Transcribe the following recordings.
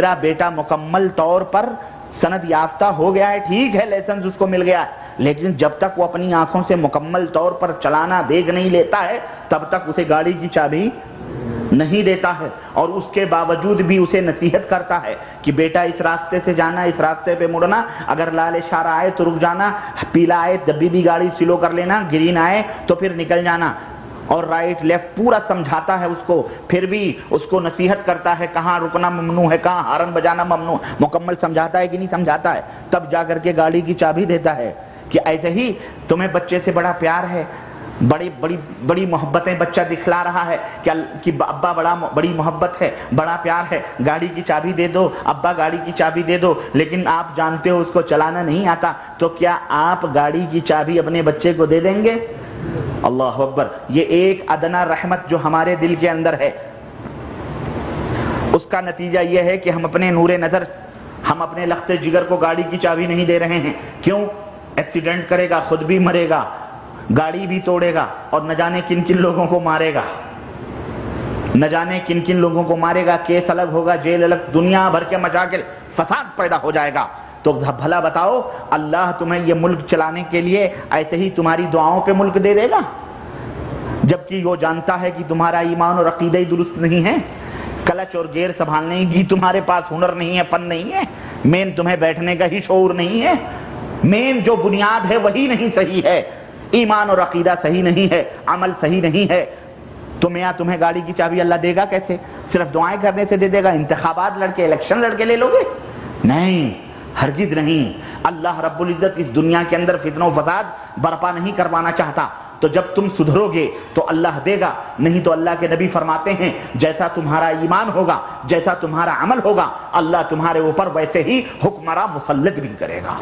میرا بیٹا مکمل طور پر سند یافتہ ہو گیا ہے، ٹھیک ہے لائسنس اس کو مل گیا ہے، لیکن جب تک وہ اپنی آنکھوں سے مکمل طور پر چلانا دیکھ نہیں لیتا ہے تب تک اسے گاڑی کی چابی نہیں دیتا ہے، اور اس کے باوجود بھی اسے نصیحت کرتا ہے کہ بیٹا اس راستے سے جانا، اس راستے پہ مڑنا، اگر لال اشارہ آئے تو رک جانا، پیلا آئے جب بھی گاڑی سلو کر لینا، گرین آئے تو پھر نکل جانا، اور رائٹ لیفٹ پورا سمجھاتا ہے اس کو، پھر بھی اس کو نصیحت کرتا ہے کہاں رکنا ممنوع ہے، کہاں ہارن بجانا ممنوع، مکمل سمجھاتا ہے کہ نہیں سمجھاتا ہے، تب جا کر کے گاڑی کی چابی دیتا ہے۔ کہ ایسے ہی تمہیں بچے سے بڑا پیار ہے، بڑی محبتیں بچہ دکھلا رہا ہے کہ ابا بڑی محبت ہے، بڑا پیار ہے، گاڑی کی چابی دے دو ابا، گاڑی کی چابی دے دو، لیکن آپ جانتے ہو اس کو چلانا نہیں آتا، تو کیا آپ گاڑی کی چابی اپنے بچے کو دے دیں گے؟ اللہ اکبر۔ یہ ایک ادنا رحمت جو ہمارے دل کے اندر ہے، اس کا نتیجہ یہ ہے کہ ہم اپنے نور نظر، ہم اپنے لخت جگر کو گاڑی کی چابی نہیں دے رہے ہیں۔ کیوں؟ ایکسیڈنٹ کرے گا، خود بھی مرے گا، گاڑی بھی توڑے گا، اور نہ جانے کن کن لوگوں کو مارے گا، نہ جانے کن کن لوگوں کو مارے گا، کیس الگ ہوگا، جیل الگ، دنیا بھر کے مشاکل، فساد پیدا ہو جائے گا۔ تو بھلا بتاؤ، اللہ تمہیں یہ ملک چلانے کے لیے ایسے ہی تمہاری دعاؤں پہ ملک دے دے گا؟ جبکہ وہ جانتا ہے کہ تمہارا ایمان اور عقیدہ ہی درست نہیں ہے، کلچ اور گیئر سنبھالنے کی تمہارے پاس ہنر نہیں ہے، فن نہیں ہے، مین تمہیں بیٹھنے کا ہی شعور نہیں ہے، مین جو بنیاد ہے وہی نہیں صحیح ہے، ایمان اور عقیدہ صحیح نہیں ہے، عمل صحیح نہیں ہے، تمہیں گاڑی کی چابی اللہ دے گا کیسے؟ صرف دعائیں کرنے سے دے دے گا؟ انتخابات لڑ کے، الیکشن لڑ کے لے لو گے؟ نہیں، ہرگز نہیں۔ اللہ رب العزت اس دنیا کے اندر فتنہ و فساد برپا نہیں کروانا چاہتا، تو جب تم سدھرو گے تو اللہ دے گا، نہیں تو اللہ کے نبی فرماتے ہیں جیسا تمہارا ایمان ہوگا، جیسا تمہارا عمل ہوگا، اللہ تمہارے اوپر ویسے ہی حکمراں مسلط بھی کرے گا۔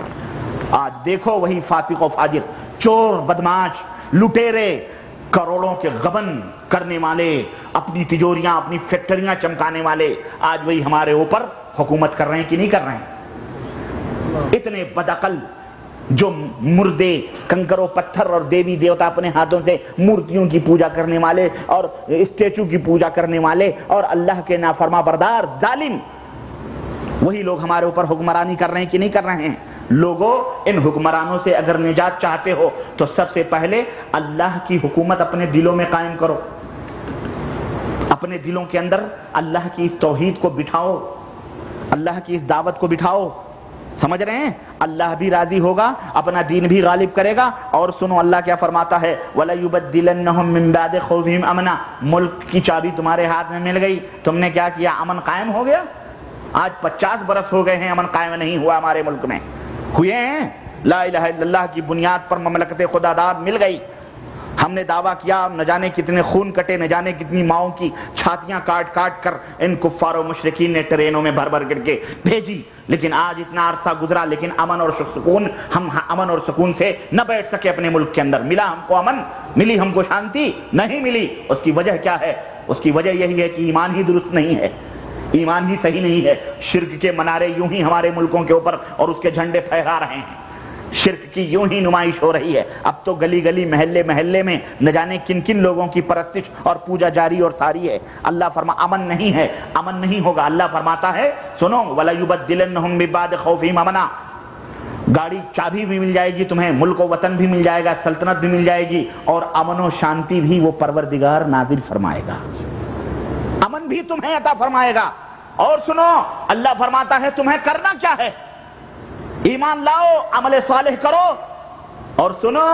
آج دیکھو وہی فاسق و فاجر، چور، بدماش، لٹیرے، کروڑوں کے غبن کرنے والے، اپنی تجوریاں، اپنی فیکٹریاں چمکانے والے، آج وہی ہمارے اوپر حکومت کر رہے ہیں کہ نہیں کر رہے ہیں؟ اتنے بدعقل جو مردے، کنکر و پتھر اور دیوی دیوتا اپنے ہاتھوں سے مورتیوں کی پوجا کرنے والے اور اسٹیچو کی پوجا کرنے والے اور اللہ کے نافرما بردار ظالم، وہی لوگ ہمارے اوپر حکمرانی کر رہے ہیں کہ نہیں کر رہے ہیں؟ لوگوں، ان حکمرانوں سے اگر نجات چاہتے ہو تو سب سے پہلے اللہ کی حکومت اپنے دلوں میں قائم کرو، اپنے دلوں کے اندر اللہ کی اس توحید کو بٹھاؤ، اللہ کی اس دعوت کو بٹھاؤ، سمجھ رہے ہیں؟ اللہ بھی راضی ہوگا، اپنا دین بھی غالب کرے گا۔ اور سنو اللہ کیا فرماتا ہے، وَلَيُبَدِّلَنَّهُم مِّن بَعْدِ خَوْفِهِمْ أَمْنًا۔ ملک کی چابی تمہارے ہاتھ میں مل گئی، تم نے کیا کیا؟ امن قائم ہو گیا۔ آج 50 برس ہو گئے ہیں امن قائم نہیں ہوا ہمارے ملک میں، ہوئے ہیں؟ لا الہ الا اللہ کی بنیاد پر مملکت خدا داد مل گئی، ہم نے دعویٰ کیا، نہ جانے کتنے خون کٹے، نہ جانے کتنی ماؤں کی چھاتیاں کاٹ کاٹ کر ان کفار و مشرکین نے ٹرینوں میں بھر بھر کر کے بھیجی، لیکن آج اتنا عرصہ گزرا، لیکن امن اور سکون، ہم امن اور سکون سے نہ بیٹھ سکے اپنے ملک کے اندر۔ ملا ہم کو امن؟ ملی ہم کو شانتی؟ نہیں ملی۔ اس کی وجہ کیا ہے؟ اس کی وجہ یہی ہے کہ ایمان ہی درست نہیں ہے، ایمان ہی صحیح نہیں ہے۔ شرک کے منارے یوں ہی ہمارے ملکوں کے اوپر اور اس کے جھنڈے پھہرا رہے ہیں، شرک کی یوں ہی نمائش ہو رہی ہے۔ اب تو گلی گلی، محلے محلے میں نہ جانے کن کن لوگوں کی پرستش اور پوجا جاری اور ساری ہے۔ اللہ امن نہیں ہے، امن نہیں ہوگا۔ اللہ فرماتا ہے سنو، وَلَيُبَدِّلَنَّهُم مِّن بَعْدِ خَوْفِهِمْ أَمْنًا۔ گاڑی چابی بھی مل جائے گی تمہیں، ملک و وطن بھی مل جائے گا، سلطنت بھی مل جائے گی، اور امن و شانتی بھی وہ پروردگار نازل فرمائے گا، امن بھی تمہیں عطا فرمائے گا۔ اور سنو اللہ فرماتا ہے تمہیں کرنا کیا ہے؟ ایمان لاؤ، عمل صالح کرو۔ اور سنو،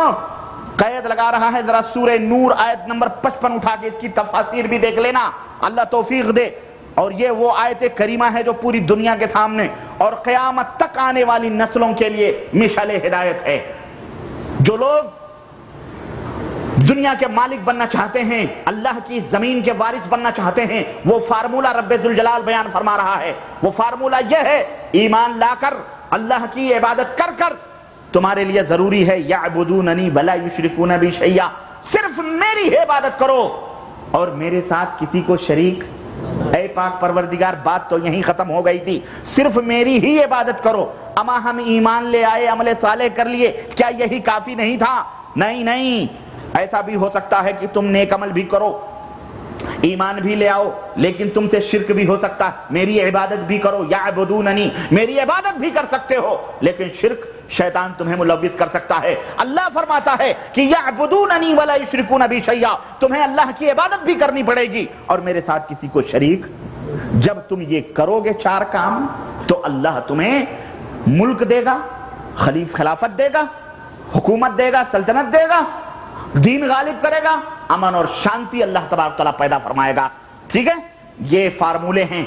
قید لگا رہا ہے، ذرا سورہ نور آیت نمبر 55 اٹھا کے اس کی تفاسیر بھی دیکھ لینا، اللہ توفیق دے۔ اور یہ وہ آیت کریمہ ہے جو پوری دنیا کے سامنے اور قیامت تک آنے والی نسلوں کے لیے مشعل ہدایت ہے۔ جو لوگ دنیا کے مالک بننا چاہتے ہیں، اللہ کی زمین کے وارث بننا چاہتے ہیں، وہ فارمولہ رب ذوالجلال بیان فرما رہا ہے۔ وہ فارمولہ یہ ہے، ایمان لا کر، اللہ کی عبادت کر کر تمہارے لیے ضروری ہے یعبدوننی ولا یشرکون بی شیئا، صرف میری عبادت کرو اور میرے ساتھ کسی کو شریک۔ اے پاک پروردگار، بات تو یہیں ختم ہو گئی تھی، صرف میری ہی عبادت کرو۔ اما ہم ایمان لے آئے، عمل صالح کر لیے، کیا یہی کافی نہیں تھا؟ نہیں نہیں، ایسا بھی ہو سکتا ہے کہ تم نیک عمل بھی کرو، ایمان بھی لے آؤ لیکن تم سے شرک بھی ہو سکتا ہے، میری عبادت بھی کرو یعبدوننی، میری عبادت بھی کر سکتے ہو لیکن شرک شیطان تمہیں ملوث کر سکتا ہے۔ اللہ فرماتا ہے کہ یعبدوننی ولا یشرکون بی شیئا، تمہیں اللہ کی عبادت بھی کرنی پڑے گی اور میرے ساتھ کسی کو شریک۔ جب تم یہ کرو گے چار کام تو اللہ تمہیں ملک دے گا، خلافت دے گا، حکومت دے گا، سلطنت دے گا، دین غالب کرے گا، امن اور شانتی اللہ تبارک تعالیٰ پیدا فرمائے گا۔ ٹھیک ہے، یہ فارمولے ہیں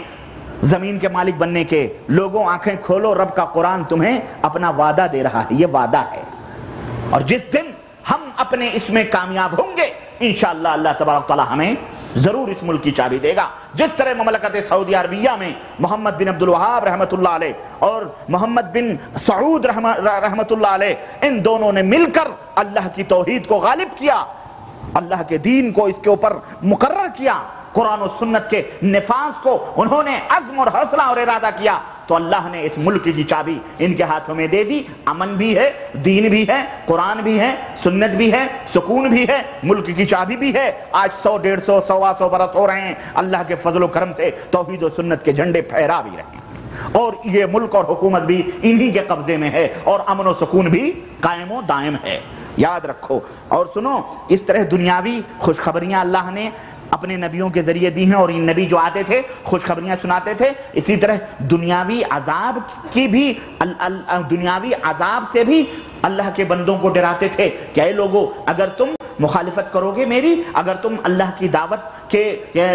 زمین کے مالک بننے کے۔ لوگوں آنکھیں کھولو، رب کا قرآن تمہیں اپنا وعدہ دے رہا ہے، یہ وعدہ ہے، اور جس دن ہم اپنے اس میں کامیاب ہوں گے انشاءاللہ اللہ تبارک تعالیٰ ہمیں ضرور اس ملک کی چابی دے گا۔ جس طرح مملکت سعودی عربیہ میں محمد بن عبد الوہاب رحمۃ اللہ علیہ اور محمد بن سعود رحمۃ اللہ علیہ، ان دونوں نے مل کر اللہ کی توحید کو غالب کیا، اللہ کے دین کو اس کے اوپر مقرر کیا، قرآن و سنت کے نفاذ کو انہوں نے عزم اور حوصلہ اور ارادہ کیا، تو اللہ نے اس ملک کی چابی ان کے ہاتھوں میں دے دی۔ امن بھی ہے، دین بھی ہے، قرآن بھی ہے، سنت بھی ہے، سکون بھی ہے، ملک کی چابی بھی ہے۔ آج 100 150 125 برس ہو رہے ہیں، اللہ کے فضل و کرم سے توحید و سنت کے جھنڈے پھہرا بھی رہے ہیں، اور یہ ملک اور حکومت بھی انہی کے قبضے میں ہے، اور امن و سکون بھی قائم و دائم ہے۔ یاد رکھو اور سنو، اس طرح دنیاوی خوشخبریاں اللہ نے اپنے نبیوں کے ذریعے دی ہیں، اور ان نبی جو آتے تھے خوشخبریاں سناتے تھے، اسی طرح دنیاوی عذاب کی بھی دنیاوی عذاب سے بھی اللہ کے بندوں کو ڈراتے تھے کہ اے لوگو، اگر تم مخالفت کرو گے میری، اگر تم اللہ کی دعوت کے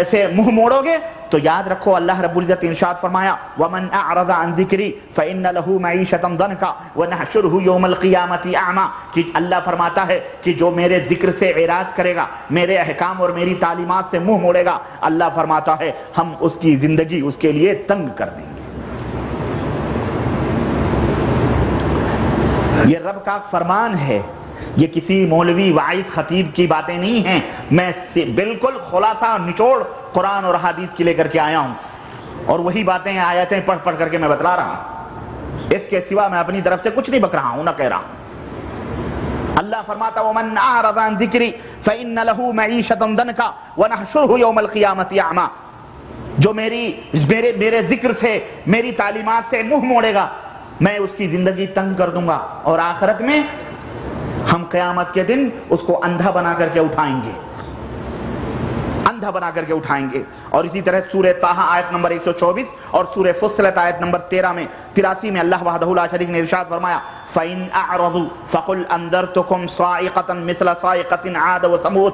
سے منہ موڑو گے تو یاد رکھو اللہ رب العزت ارشاد فرمایا وَمَنْ أَعْرَضَ عَنْ ذِكْرِي فَإِنَّ لَهُ مَعِيشَةً ضَنْكَ وَنَحْشُرُهُ يَوْمَ الْقِيَامَةِ أَعْمَى، کہ اللہ فرماتا ہے کہ جو میرے ذکر سے اعراض کرے گا، میرے احکام اور میری تعلیمات سے منہ موڑے گا، اللہ فرماتا ہے ہم اس کی زندگی اس کے لیے تنگ کر دیں گے۔ یہ رب کا فرمان ہے، یہ کسی مولوی واعظ خطیب کی باتیں نہیں ہیں، میں بالکل خلاصہ نچوڑ قرآن اور حدیث کی لے کر کے آیا ہوں، اور وہی باتیں آیتیں پڑھ پڑھ کر کے میں بتلا رہا ہوں، اس کے سوا میں اپنی طرف سے کچھ نہیں بک رہا ہوں، نہ کہہ رہا ہوں۔ اللہ فرماتا وَمَنْ أَعْرَضَ عَنْ ذِكْرِي فَإِنَّ لَهُ مَعِيشَةً ضَنْكَ وَنَحْشُرُهُ يَوْمَ الْقِيَامَةِ أَعْمَى، جو میرے ذکر سے، میری تعلیمات سے منہ موڑے گا میں اس کی زندگی تنگ کر دوں گا، اور آخرت میں ہم قیامت کے دن اس کو اندھا بنا کر کے اٹھائیں گے، اندھا بنا کر کے اٹھائیں گے۔ اور اسی طرح سورہ طٰہٰ آیت نمبر 124 اور سورہ فصلت آیت نمبر 83 میں اللہ وحدہ لا شریک نے ارشاد فرمایا فَإِنْ أَعْرَضُوا فَقُلْ أَنذَرْتُكُمْ صَاعِقَةً مِثْلَ صَاعِقَةِ عَادَ وَثَمُودَ،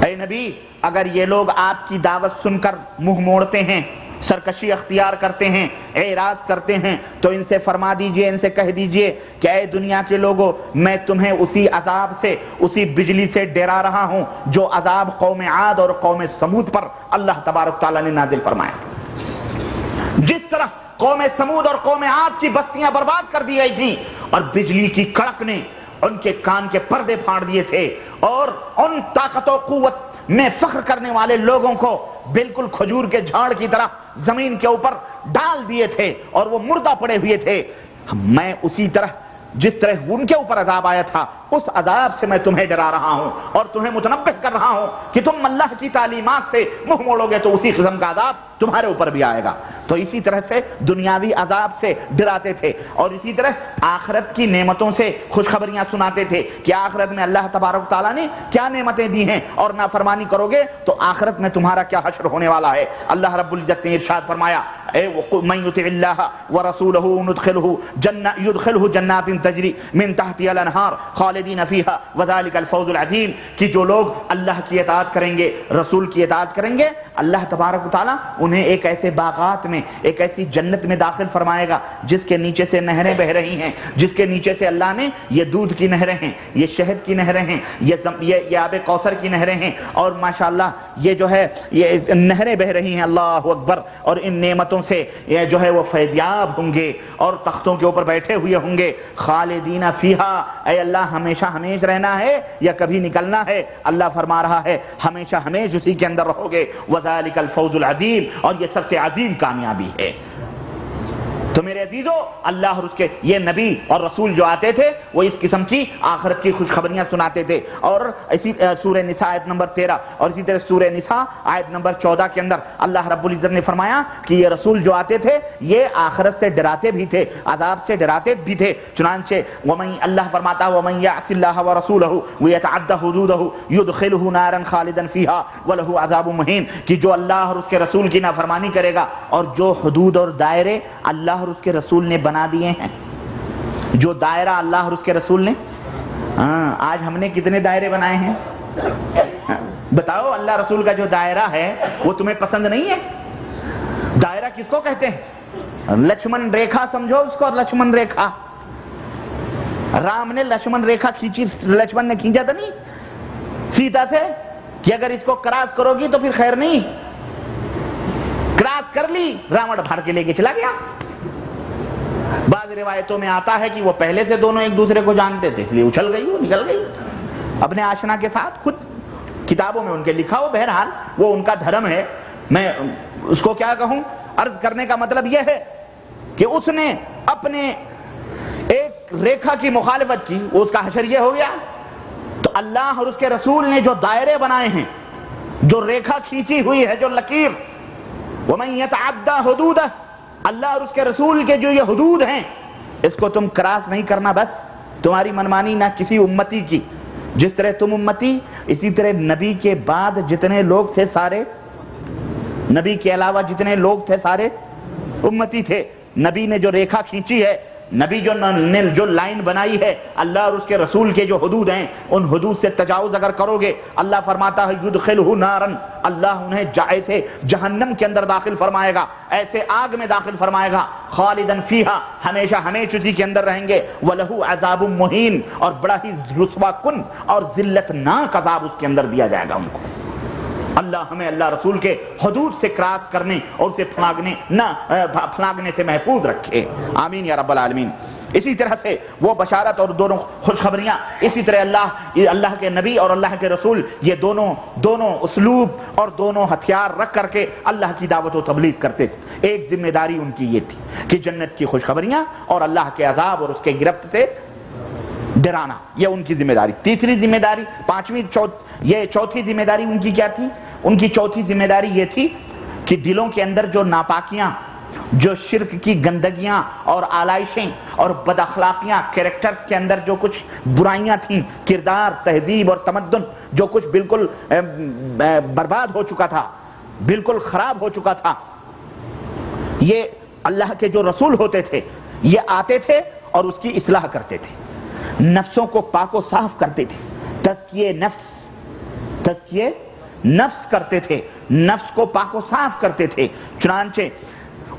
اے نبی اگر یہ لوگ آپ کی دعوت سن کر منہ موڑتے ہیں، سرکشی اختیار کرتے ہیں، اعراض کرتے ہیں، تو ان سے فرما دیجئے، ان سے کہہ دیجئے کہ اے دنیا کے لوگوں، میں تمہیں اسی عذاب سے، اسی بجلی سے ڈرا رہا ہوں جو عذاب قوم عاد اور قوم سمود پر اللہ تبارک تعالیٰ نے نازل فرمایا تھا۔ جس طرح قوم سمود اور قوم عاد کی بستیاں برباد کر دی گئی تھیں، اور بجلی کی کڑک نے ان کے کان کے پردے پھاڑ دیے تھے، اور ان طاقت و قوت میں فخر کرنے والے لوگوں کو بالکل کھجور کے جھاڑ کی طرح زمین کے اوپر ڈال دیے تھے، اور وہ مردہ پڑے ہوئے تھے، میں اسی طرح جس طرح ان کے اوپر عذاب آیا تھا اس عذاب سے میں تمہیں ڈرا رہا ہوں، اور تمہیں متنبہ کر رہا ہوں کہ تم اللہ کی تعلیمات سے منہ موڑو گے تو اسی قسم کا عذاب تمہارے اوپر بھی آئے گا۔ تو اسی طرح سے دنیاوی عذاب سے ڈراتے تھے، اور اسی طرح آخرت کی نعمتوں سے خوشخبریاں سناتے تھے کہ آخرت میں اللہ تبارک تعالیٰ نے کیا نعمتیں دی ہیں، اور نافرمانی کرو گے تو آخرت میں تمہارا کیا حشر ہونے والا ہے۔ اللہ رب العزت نے ارشاد فرمایا من یطع اللہ ورسولہ یدخلہ جنات تجری من تحتها الانہار خالدین فیہا وذلک الفوز العظیم، کہ جو لوگ اللہ کی اطاعت کریں گے، رسول کی اطاعت کریں گے، اللہ تبارک و تعالیٰ انہیں ایک ایسے باغات میں، ایک ایسی جنت میں داخل فرمائے گا جس کے نیچے سے نہریں بہ رہی ہیں، جس کے نیچے سے اللہ نے یہ دودھ کی نہریں ہیں، یہ شہد کی نہریں ہیں، یہ آب کوثر کی نہریں ہیں، اور ماشاءاللہ یہ جو ہے یہ نہریں بہ رہی ہیں، اللہ اکبر، اور ان نعمتوں سے یہ جو ہے وہ فیضیاب ہوں گے اور تختوں کے اوپر بیٹھے ہوئے ہوں گے۔ خالدین فیہا، اے اللہ ہمیشہ ہمیش رہنا ہے یا کبھی نکلنا ہے؟ اللہ فرما رہا ہے ہمیشہ ہمیش اسی کے اندر رہو گے۔ وذالک الفوز العظیم، اور یہ سب سے عظیم کامیابی ہے۔ تو میرے عزیزو، اللہ اور اس کے یہ نبی اور رسول جو آتے تھے وہ اس قسم کی آخرت کی خوشخبریاں سناتے تھے. اور اسی سورہ نساء آیت نمبر 13 اور اسی طرح سورہ نساء آیت نمبر 14 کے اندر اللہ رب العزت نے فرمایا کہ یہ رسول جو آتے تھے یہ آخرت سے ڈراتے بھی تھے، عذاب سے ڈراتے بھی تھے. چنانچہ اللہ فرماتا وَمَن يَعْصِ اللَّهَ وَرَسُولَهُ وَيَتَعَدَّ حُدُودَهُ يُدْخِلْهُ نَارًا خَالِدًا فِيهَا وَلَهُ عَذَابٌ مُهِينٌ، کہ جو اللہ اور اس کے رسول کی نافرمانی کرے گا اور جو حدود اور دائرے اللہ اور اس کے رسول نے بنا دیے ہیں، جو دائرہ اللہ اور اس کے رسول نے، آج ہم نے کتنے دائرے بنائے ہیں؟ بتاؤ، اللہ رسول کا جو دائرہ ہے وہ تمہیں پسند نہیں ہے؟ دائرہ کس کو کہتے ہیں؟ لکشمن ریکھا سمجھو اس کو، لکشمن ریکھا. رام نے لکشمن ریکھا کھینچی، لکشمن نے کھینچا تھا نہیں سیتا سے کہ اگر اس کو کراس کرو گی تو پھر خیر نہیں. کراس کر لی، راون بھر کے لے کے چلا گیا. بعض روایتوں میں آتا ہے کہ وہ پہلے سے دونوں ایک دوسرے کو جانتے تھے، اس لیے اچھل گئی، وہ نکل گئی اپنے آشنا کے ساتھ. خود کتابوں میں ان کے لکھا ہو، بہرحال وہ ان کا دھرم ہے. میں اس کو کیا کہوں، عرض کرنے کا مطلب یہ ہے کہ اس نے اپنے ایک ریکھا کی مخالفت کی، وہ اس کا حشر یہ ہو گیا. تو اللہ اور اس کے رسول نے جو دائرے بنائے ہیں، جو ریکھا کھینچی ہوئی ہے، جو لکیر، وَمَن يَتَعَدَّ حُدُودَهُ، اللہ اور اس کے رسول کے جو یہ حدود ہیں اس کو تم کراس نہیں کرنا. بس تمہاری منمانی نہ کسی امتی کی. جس طرح تم امتی، اسی طرح نبی کے بعد جتنے لوگ تھے سارے، نبی کے علاوہ جتنے لوگ تھے سارے امتی تھے. نبی نے جو ریکھا کھینچی ہے، نبی جو لائن بنائی ہے، اللہ اور اس کے رسول کے جو حدود ہیں، ان حدود سے تجاوز اگر کرو گے، اللہ فرماتا ہے یدخلہ نارن، اللہ انہیں جائے جہنم کے اندر داخل فرمائے گا، ایسے آگ میں داخل فرمائے گا، خالدن فیہا، ہمیشہ ہمیشہ اسی کے اندر رہیں گے، وَلَهُ عَذَابٌ مُهِینٌ، اور بڑا ہی رسوا کن اور ذلت ناک عذاب اس کے اندر دیا جائے گا ان کو. اللہ ہمیں اللہ رسول کے حدود سے کراس کرنے اور اسے پھلاگنے سے محفوظ رکھے، آمین یا رب العالمین. اسی طرح سے وہ بشارت اور دونوں خوشخبریاں، اسی طرح اللہ کے نبی اور اللہ کے رسول یہ دونوں اسلوب اور دونوں ہتھیار رکھ کر کے اللہ کی دعوت و تبلیغ کرتے تھے. ایک ذمہ داری ان کی یہ تھی کہ جنت کی خوشخبریاں اور اللہ کے عذاب اور اس کے گرفت سے ڈرانا، یہ ان کی ذمہ داری. تیسری ذمہ داری، یہ چوتھی ذمہ داری ان کی کیا تھی؟ ان کی چوتھی ذمہ داری یہ تھی کہ دلوں کے اندر جو ناپاکیاں، جو شرک کی گندگیاں اور آلائشیں اور بد اخلاقیاں، کیریکٹرز کے اندر جو کچھ برائیاں تھیں، کردار، تہذیب اور تمدن جو کچھ بالکل برباد ہو چکا تھا، بالکل خراب ہو چکا تھا، یہ اللہ کے جو رسول ہوتے تھے یہ آتے تھے اور اس کی اصلاح کرتے تھے، نفسوں کو پاک و صاف کرتے تھے، تزکیہ نفس کرتے تھے، نفس کو پاک و صاف کرتے تھے. چنانچہ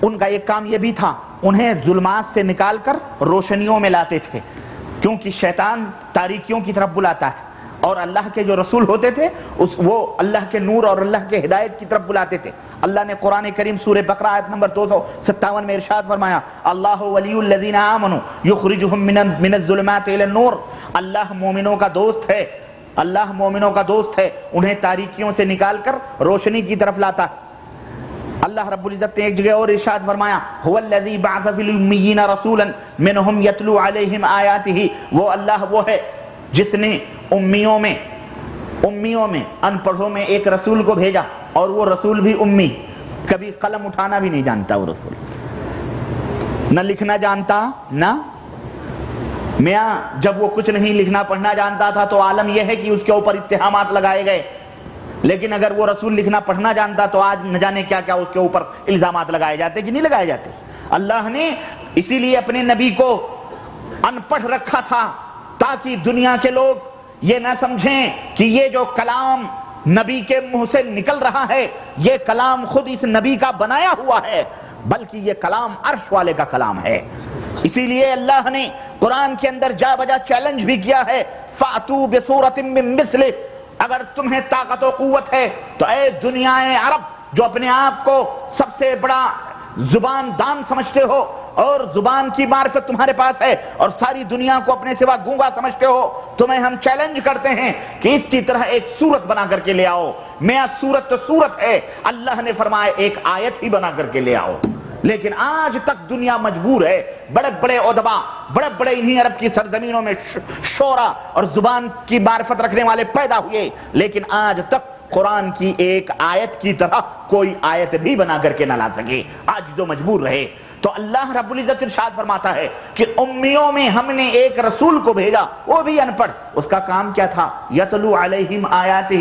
ان کا ایک کام یہ بھی تھا، انہیں ظلمات سے نکال کر روشنیوں میں لاتے تھے، کیونکہ شیطان تاریکیوں کی طرف بلاتا ہے، اور اللہ کے جو رسول ہوتے تھے وہ اللہ کے نور اور اللہ کے ہدایت کی طرف بلاتے تھے. اللہ نے قرآن کریم سورہ بقرہ آیت نمبر 257 میں ارشاد فرمایا، اللہ ولی الذین آمنوا یخرجہم من الظلمات الی النور، اللہ مومنوں کا دوست ہے، اللہ مومنوں کا دوست ہے، انہیں تاریکیوں سے نکال کر روشنی کی طرف لاتا ہے. اللہ رب العزت نے ایک جگہ اور ارشاد فرمایا، هو الذی بعث فی الامیین رسولا منہم یتلو علیہم آیاتہ، وہ اللہ وہ ہے جس نے امیوں میں ان پڑھوں میں ایک رسول کو بھیجا، اور وہ رسول بھی امی، کبھی قلم اٹھانا بھی نہیں جانتا، وہ رسول نہ لکھنا جانتا نہ میاں. جب وہ کچھ نہیں لکھنا پڑھنا جانتا تھا تو عالم یہ ہے کہ اس کے اوپر اتہامات لگائے گئے، لیکن اگر وہ رسول لکھنا پڑھنا جانتا تو آج نہ جانے کیا کیا اس کے اوپر الزامات لگائے جاتے کہ نہیں لگائے جاتے. اللہ نے اسی لیے اپنے نبی کو ان پڑھ رکھا تھا تاکہ دنیا کے لوگ یہ نہ سمجھیں کہ یہ جو کلام نبی کے منہ سے نکل رہا ہے یہ کلام خود اس نبی کا بنایا ہوا ہے، بلکہ یہ کلام عرش والے کا کلام ہے. اسی لیے اللہ نے قرآن کے اندر جا بجا چیلنج بھی کیا ہے، فَأْتُوا بِصُورَةٍ مِّن مِّثْلِهِ، اگر تمہیں طاقت و قوت ہے تو اے دنیا عرب جو اپنے آپ کو سب سے بڑا زبان دان سمجھتے ہو اور زبان کی معرفت تمہارے پاس ہے اور ساری دنیا کو اپنے سوا گونگا سمجھتے ہو، تمہیں ہم چیلنج کرتے ہیں کہ اس کی طرح ایک صورت بنا کر کے لے آؤ. میاں صورت تو صورت ہے، اللہ نے فرمایا ایک آیت ہی بنا کر کے لے آؤ، لیکن آج تک دنیا مجبور ہے، بڑے بڑے ادبا، بڑے بڑے انہی عرب کی سرزمینوں میں شعرا اور زبان کی معرفت رکھنے والے پیدا ہوئے، لیکن آج تک قرآن کی ایک آیت کی طرح کوئی آیت بھی بنا کر کے نہ لا سکے، آج تو مجبور رہے۔ تو اللہ رب العزت ارشاد فرماتا ہے کہ امیوں میں ہم نے ایک رسول کو بھیجا، وہ بھی ان پڑھ، اس کا کام کیا تھا؟ یتلو علیہم آیاتہ